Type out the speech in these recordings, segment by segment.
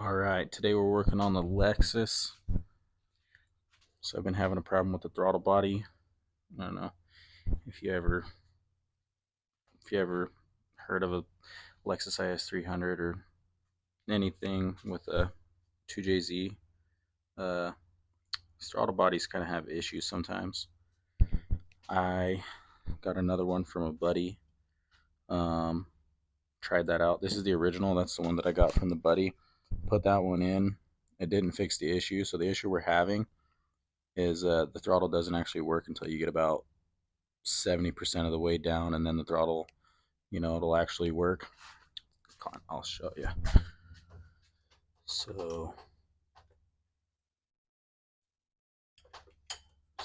Alright, today we're working on the Lexus. So I've been having a problem with the throttle body. I don't know if you ever heard of a Lexus is300 or anything with a 2JZ. These throttle bodies kind of have issues sometimes. I got another one from a buddy. Tried that out. This is the original. That's the one that I got from the buddy. Put that one in. It didn't fix the issue. So the issue we're having is the throttle doesn't actually work until you get about 70% of the way down, and then the throttle, it'll actually work. Come on, I'll show you. So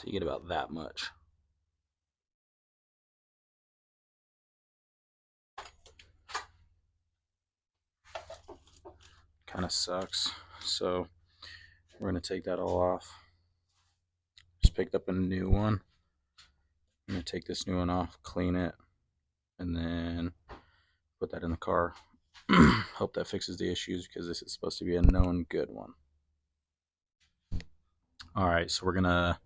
you get about that much. Kind of sucks. So we're gonna take that all off. Just picked up a new one. I'm gonna take this new one off, clean it, and then put that in the car. Hope that fixes the issues, because this is supposed to be a known good one. All right, so we're gonna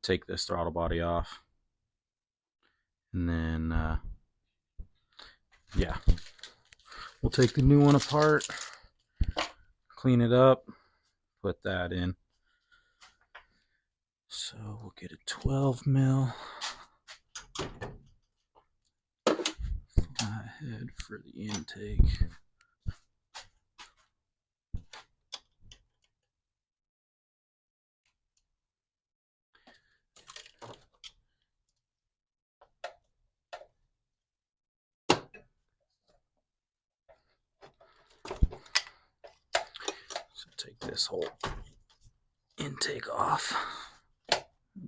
take this throttle body off, and then yeah, we'll take the new one apart, clean it up, put that in. So we'll get a 12 mil flathead for the intake. So take this whole intake off.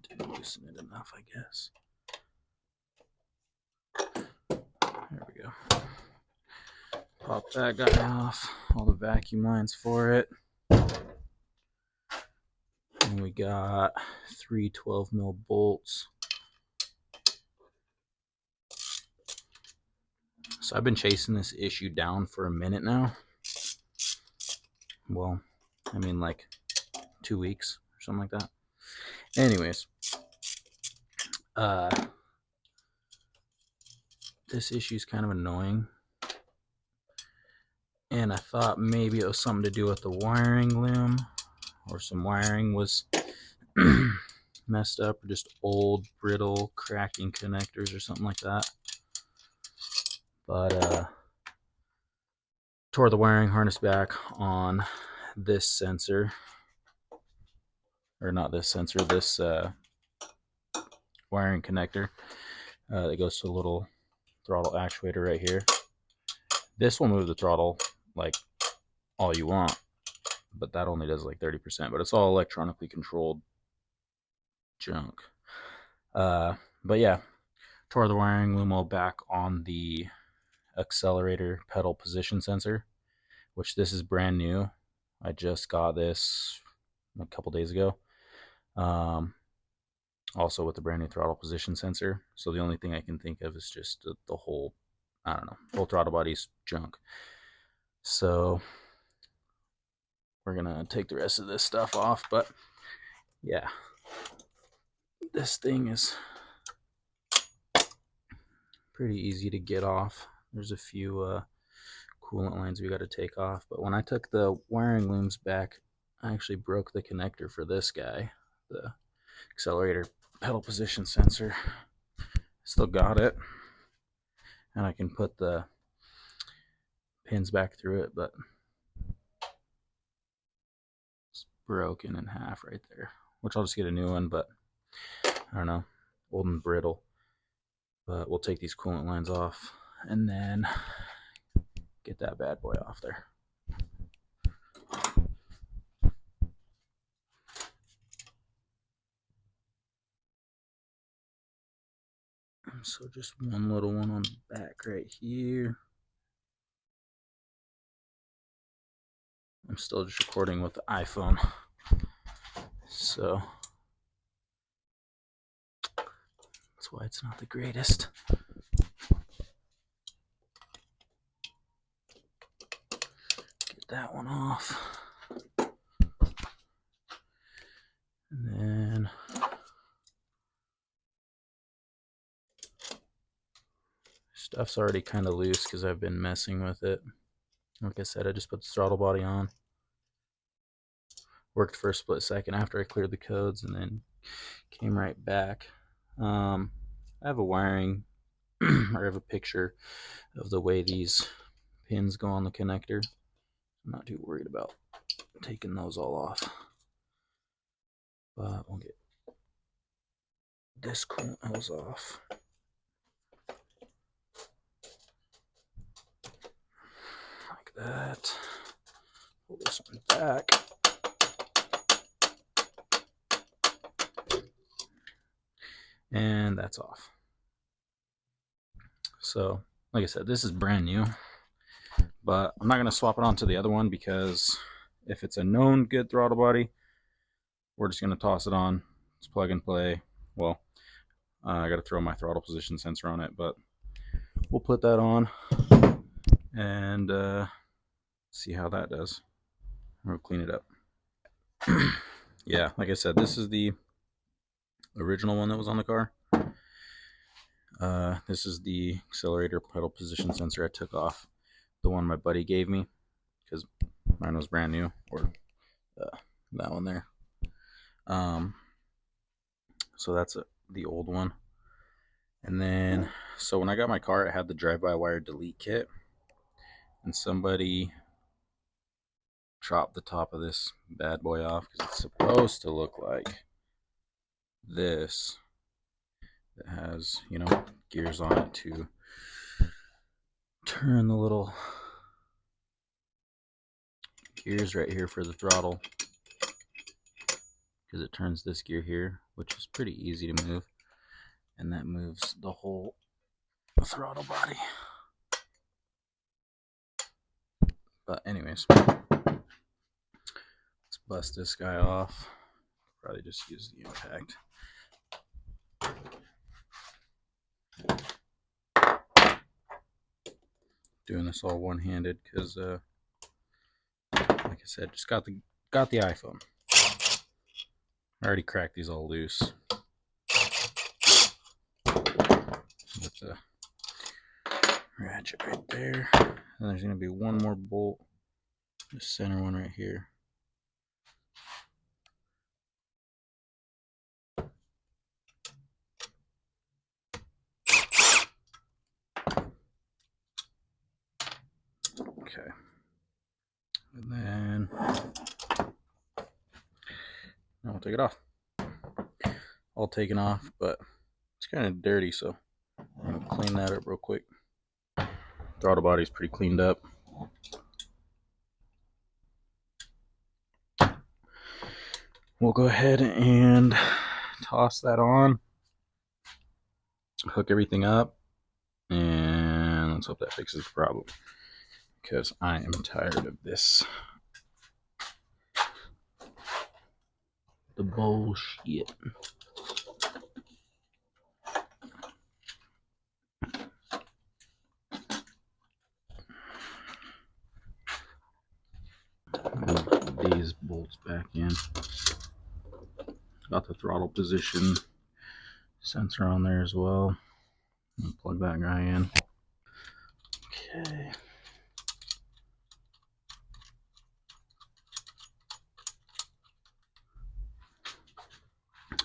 Didn't loosen it enough, I guess. There we go. Pop that guy off. All the vacuum lines for it. And we got 3 12 mil bolts. So I've been chasing this issue down for a minute now. Well, I mean like 2 weeks or something like that. Anyways, this issue is kind of annoying, and I thought maybe it was something to do with the wiring loom, or some wiring was messed up, or just old brittle cracking connectors or something like that. But tore the wiring harness back on this sensor, or not this sensor, this wiring connector that goes to a little throttle actuator right here. This will move the throttle like all you want, but that only does like 30%, but it's all electronically controlled junk. But yeah, tore the wiring loom all back on the accelerator pedal position sensor, which this is brand new. I just got this a couple days ago. Also with the brand new throttle position sensor. So the only thing I can think of is just the whole, I don't know, whole throttle body's junk. So we're gonna take the rest of this stuff off, but yeah, this thing is pretty easy to get off. There's a few coolant lines we got to take off, but when I took the wiring looms back, I actually broke the connector for this guy, the accelerator pedal position sensor. Still got it, and I can put the pins back through it, but it's broken in half right there, which I'll just get a new one, but I don't know, old and brittle. But we'll take these coolant lines off and then get that bad boy off there. So just one little one on the back right here. I'm still just recording with the iPhone, so that's why it's not the greatest. Get get that one off. And then stuff's already kind of loose because I've been messing with it. Like I said, I just put the throttle body on. Worked for a split second after I cleared the codes and then came right back. I have a wiring or I have a picture of the way these pins go on the connector. I'm not too worried about taking those all off. But we'll get this coolant hose off. Like that. Pull this one back. And that's off. So, like I said, this is brand new. But I'm not going to swap it onto the other one because if it's a known good throttle body, we're just going to toss it on. It's plug and play. Well, I got to throw my throttle position sensor on it, but we'll put that on and see how that does. We'll clean it up. Yeah, like I said, this is the original one that was on the car. This is the accelerator pedal position sensor I took off. The one my buddy gave me because mine was brand new, or that one there. So that's the old one. And then, so when I got my car, it had the drive-by-wire delete kit, and somebody chopped the top of this bad boy off because it's supposed to look like this. It has, you know, gears on it to turn the little gears right here for the throttle, because it turns this gear here, which is pretty easy to move, and that moves the whole throttle body. But anyways, let's bust this guy off. Probably just use the impact. Doing this all one-handed because, like I said, just got the iPhone. I already cracked these all loose with the ratchet right there. And there's going to be one more bolt, the center one right here. Okay. And then now we'll take it off. All taken off, but it's kind of dirty, so I'm going to clean that up real quick. Throttle body's pretty cleaned up. We'll go ahead and toss that on, hook everything up, and let's hope that fixes the problem, because I am tired of this. The bullshit. These bolts back in. Got the throttle position sensor on there as well. Plug that guy in. Okay.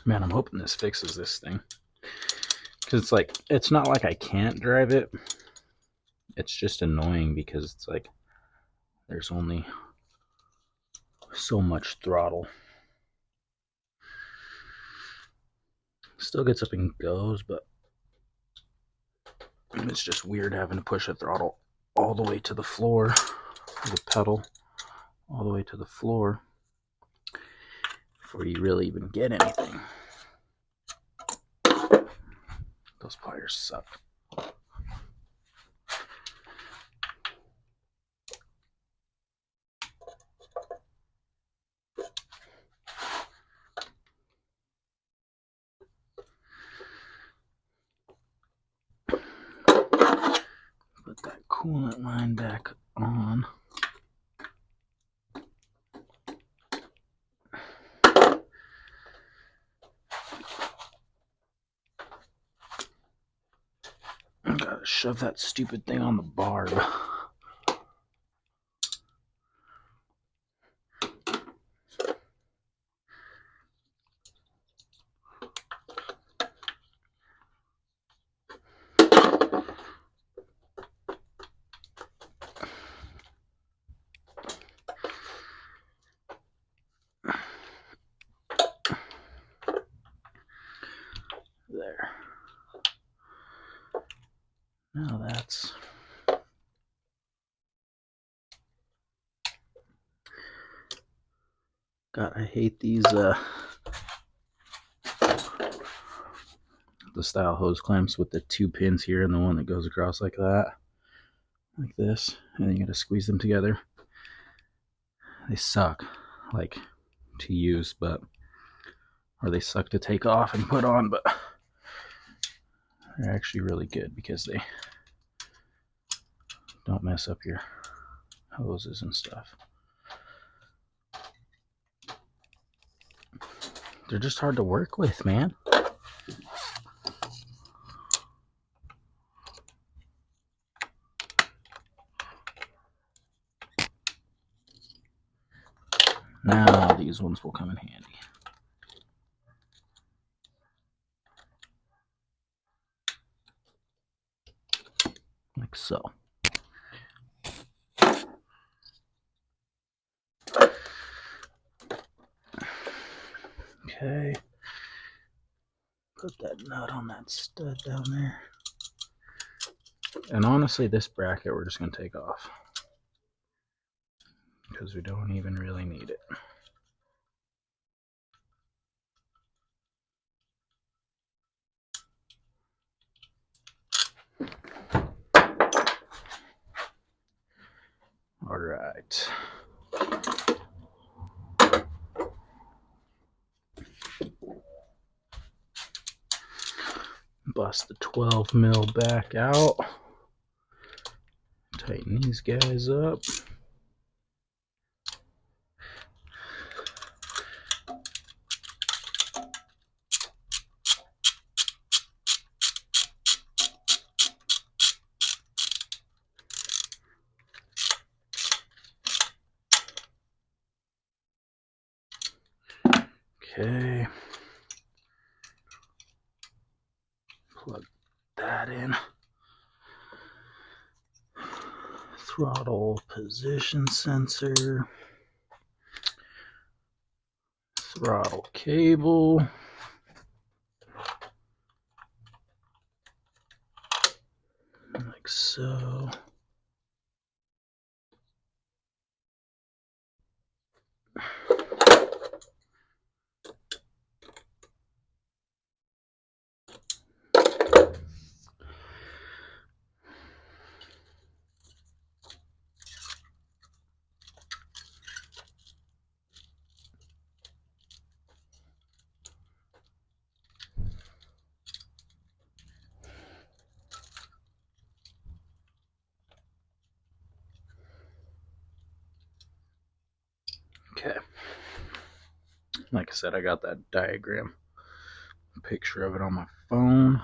Man, I'm hoping this fixes this thing. Because it's like, it's not like I can't drive it. It's just annoying because it's like, there's only so much throttle. Still gets up and goes, but it's just weird having to push a throttle all the way to the floor, the pedal all the way to the floor before you really even get anything. Those pliers suck. Put that coolant line back on. shove that stupid thing on the barb. There. Now that's God, I hate these the style hose clamps with the 2 pins here and the one that goes across like that, like this, and then you gotta squeeze them together. They suck, like, to use, but or they suck to take off and put on, but they're actually really good because they don't mess up your hoses and stuff. They're just hard to work with, man. Now these ones will come in handy. Like so. Okay. Put that nut on that stud down there. And honestly, this bracket we're just going to take off because we don't even really need it. All right. Bust the 12 mil back out. Tighten these guys up. Okay. Plug that in. Throttle position sensor. Throttle cable. Like so. Okay. Like I said, I got that diagram, picture of it on my phone.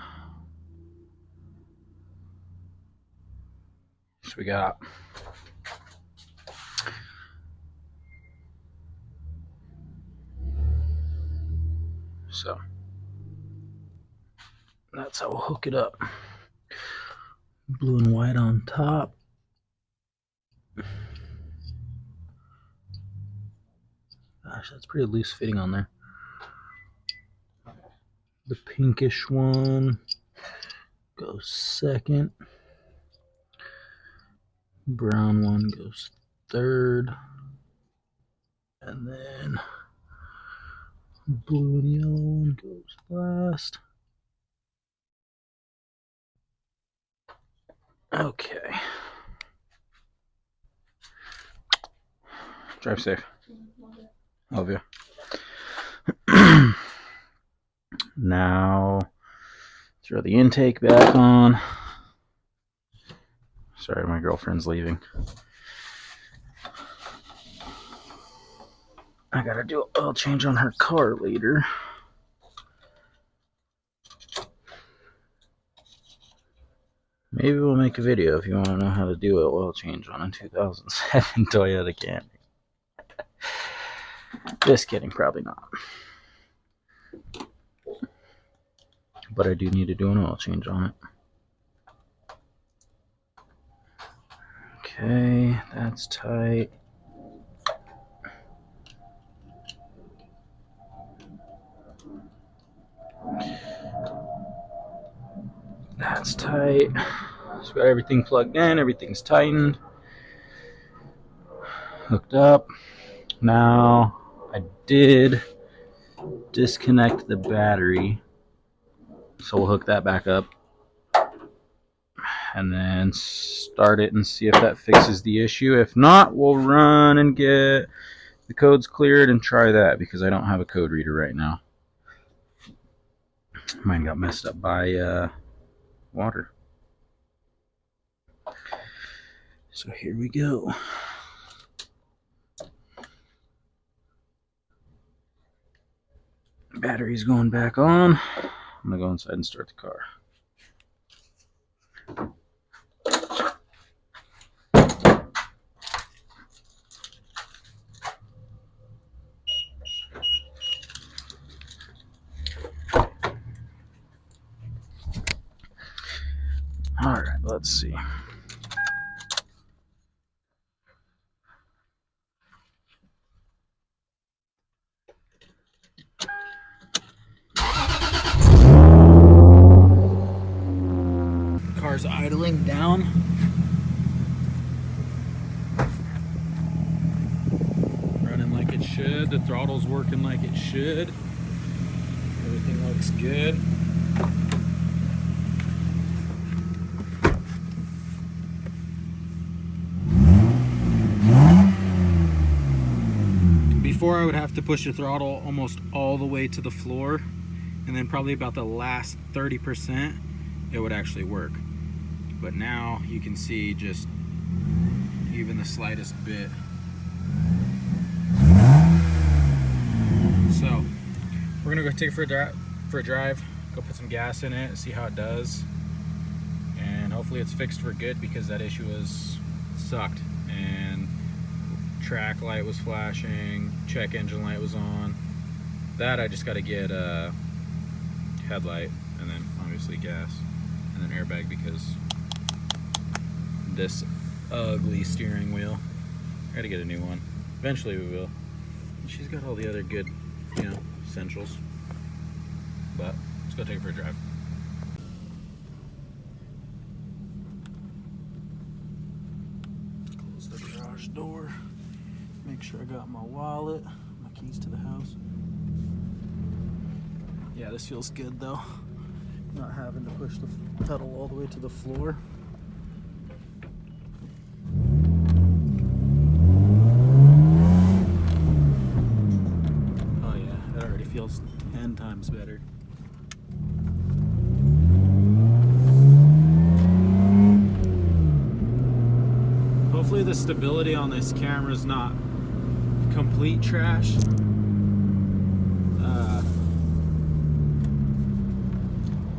So we got so that's how we'll hook it up. Blue and white on top. Gosh, that's pretty loose fitting on there. The pinkish one goes second. Brown one goes third. And then blue and yellow one goes last. Okay. Drive safe. Love you. Now throw the intake back on. Sorry, my girlfriend's leaving. I gotta do an oil change on her car later. Maybe we'll make a video if you want to know how to do an oil change on a 2007 Toyota Camry. Just kidding, probably not. But I do need to do an oil change on it. Okay, that's tight. That's tight. So got everything plugged in, everything's tightened, hooked up. Now I did disconnect the battery, so we'll hook that back up and then start it and see if that fixes the issue. If not, we'll run and get the codes cleared and try that, because I don't have a code reader right now. Mine got messed up by water. So here we go. Battery's going back on. I'm gonna go inside and start the car. All right, let's see. Car's idling down. Running like it should. The throttle's working like it should. Everything looks good. Before, I would have to push the throttle almost all the way to the floor, and then probably about the last 30% it would actually work. But now you can see just even the slightest bit. So we're gonna go take it for a drive, go put some gas in it, see how it does, and hopefully it's fixed for good, because that issue sucked. And track light was flashing, check engine light was on. That I just got to get a headlight, and then obviously gas, and then airbag, because this ugly steering wheel. I got to get a new one. Eventually we will. And she's got all the other good, essentials. But let's go take it for a drive. Close the garage door. Make sure I got my wallet, my keys to the house. Yeah, this feels good though. Not having to push the pedal all the way to the floor. Oh yeah, it already feels 10 times better. Hopefully the stability on this camera is not complete trash.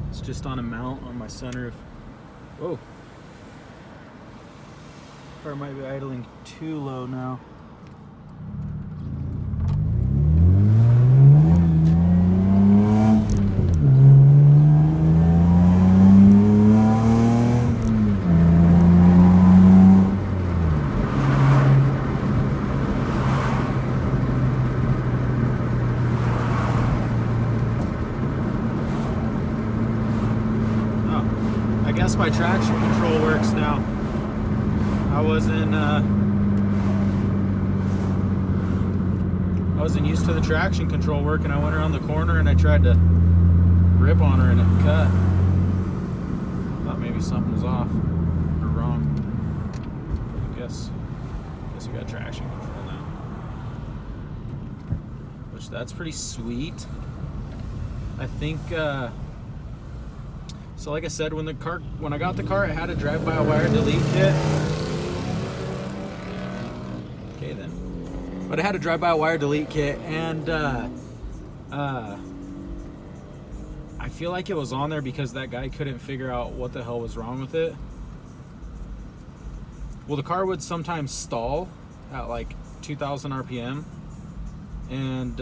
It's just on a mount on my sunroof. Whoa. Car might be idling too low now. I guess my traction control works now. I wasn't used to the traction control working. I went around the corner and I tried to rip on her and it cut. Thought maybe something was off or wrong. I guess we got traction control now, which that's pretty sweet. I think. So like I said, when I got the car, it had a drive-by-wire delete kit. Okay then. But it had a drive-by-wire delete kit, and I feel like it was on there because that guy couldn't figure out what the hell was wrong with it. Well, the car would sometimes stall at like 2,000 RPM, and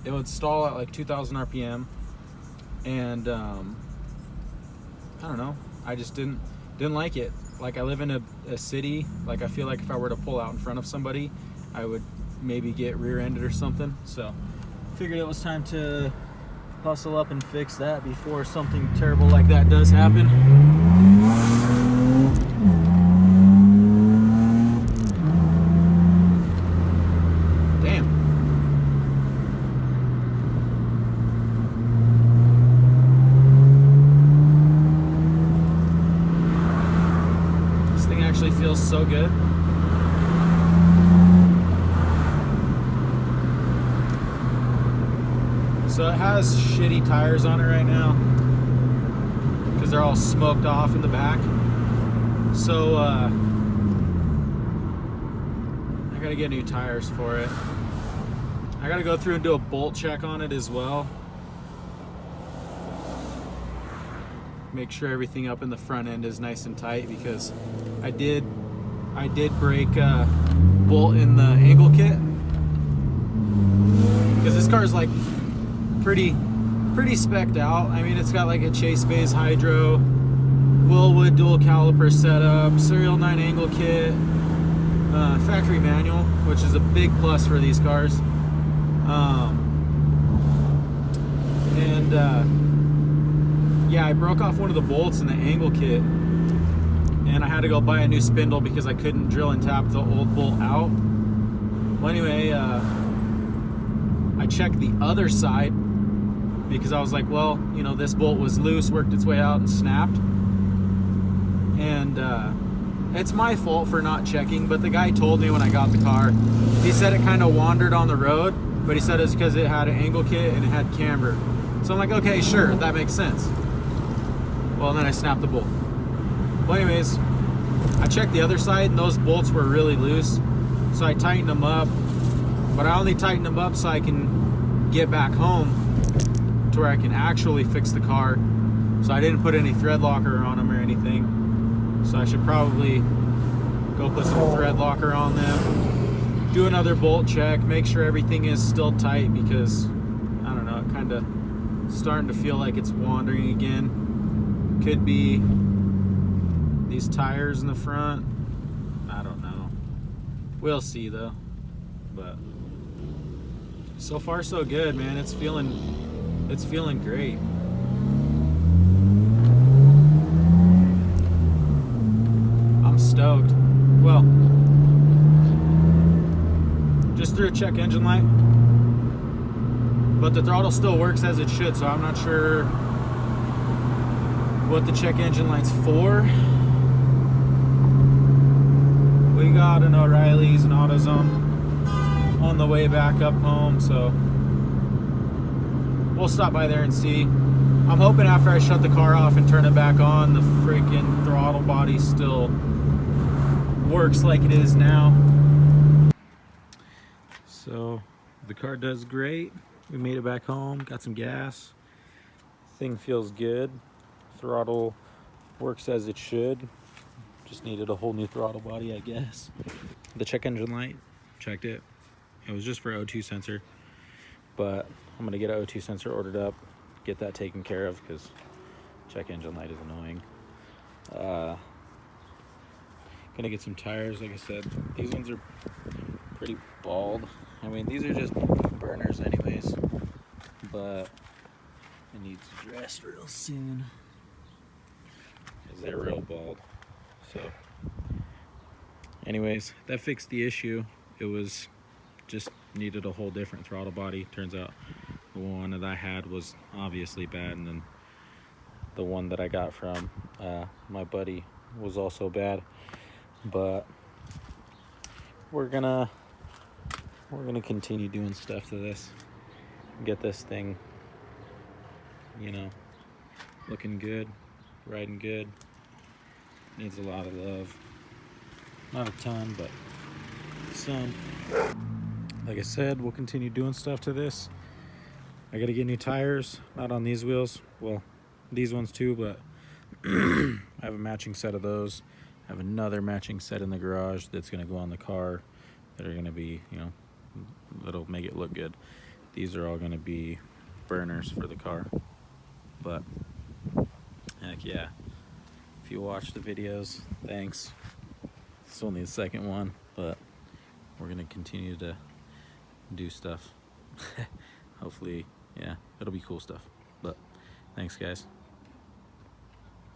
it would stall at like 2,000 RPM, and I don't know, I just didn't like it. Like, I live in a city. Like, I feel like if I were to pull out in front of somebody, I would maybe get rear-ended or something. So I figured it was time to hustle up and fix that before something terrible like that does happen. Damn. This thing actually feels so good. So it has shitty tires on it right now because they're all smoked off in the back. So I gotta get new tires for it. I gotta go through and do a bolt check on it as well. Make sure everything up in the front end is nice and tight, because I did break a bolt in the angle kit, because this car is like pretty specced out. I mean, it's got like a Chase Bays hydro, Willwood dual caliper setup, serial 9 angle kit, factory manual, which is a big plus for these cars. Yeah, I broke off one of the bolts in the angle kit, and I had to go buy a new spindle because I couldn't drill and tap the old bolt out. Well, anyway, I checked the other side because I was like, well, you know, this bolt was loose, worked its way out, and snapped. And it's my fault for not checking, but the guy told me when I got the car, he said it kind of wandered on the road, but he said it's because it had an angle kit and it had camber. So I'm like, okay, sure, that makes sense. Well, then I snapped the bolt. Well, anyways, I checked the other side, and those bolts were really loose, so I tightened them up. But I only tightened them up so I can get back home to where I can actually fix the car. So I didn't put any thread locker on them or anything. So I should probably go put some thread locker on them, do another bolt check, make sure everything is still tight, because I don't know, it kind of starting to feel like it's wandering again. Could be these tires in the front. I don't know. We'll see though. But so far so good, man. It's feeling great. I'm stoked. Well, just threw a check engine light, but the throttle still works as it should, so I'm not sure what the check engine light's for. We got an O'Reilly's and AutoZone on the way back up home, so we'll stop by there and see. I'm hoping after I shut the car off and turn it back on, the freaking throttle body still works like it is now. So the car does great. We made it back home, got some gas. Thing feels good. Throttle works as it should. Just needed a whole new throttle body, I guess. The check engine light, checked it. It was just for O2 sensor, but I'm gonna get an O2 sensor ordered up, get that taken care of, because check engine light is annoying. Gonna get some tires, like I said. These ones are pretty bald. I mean, these are just burners anyways, but it needs dressed real soon, because they're real bald. So anyways, that fixed the issue. It was just needed a whole different throttle body. Turns out the one that I had was obviously bad, and then the one that I got from my buddy was also bad. But we're gonna continue doing stuff to this, get this thing, you know, looking good, riding good. Needs a lot of love. Not a ton, but some. Like I said, we'll continue doing stuff to this. I gotta get new tires, not on these wheels. Well, these ones too, but I have a matching set of those. have another matching set in the garage that's going to go on the car that are going to be, you know, that'll make it look good. These are all going to be burners for the car. But heck yeah, if you watch the videos, thanks. It's only the second one, but we're going to continue to do stuff. Hopefully, yeah, it'll be cool stuff. But thanks, guys.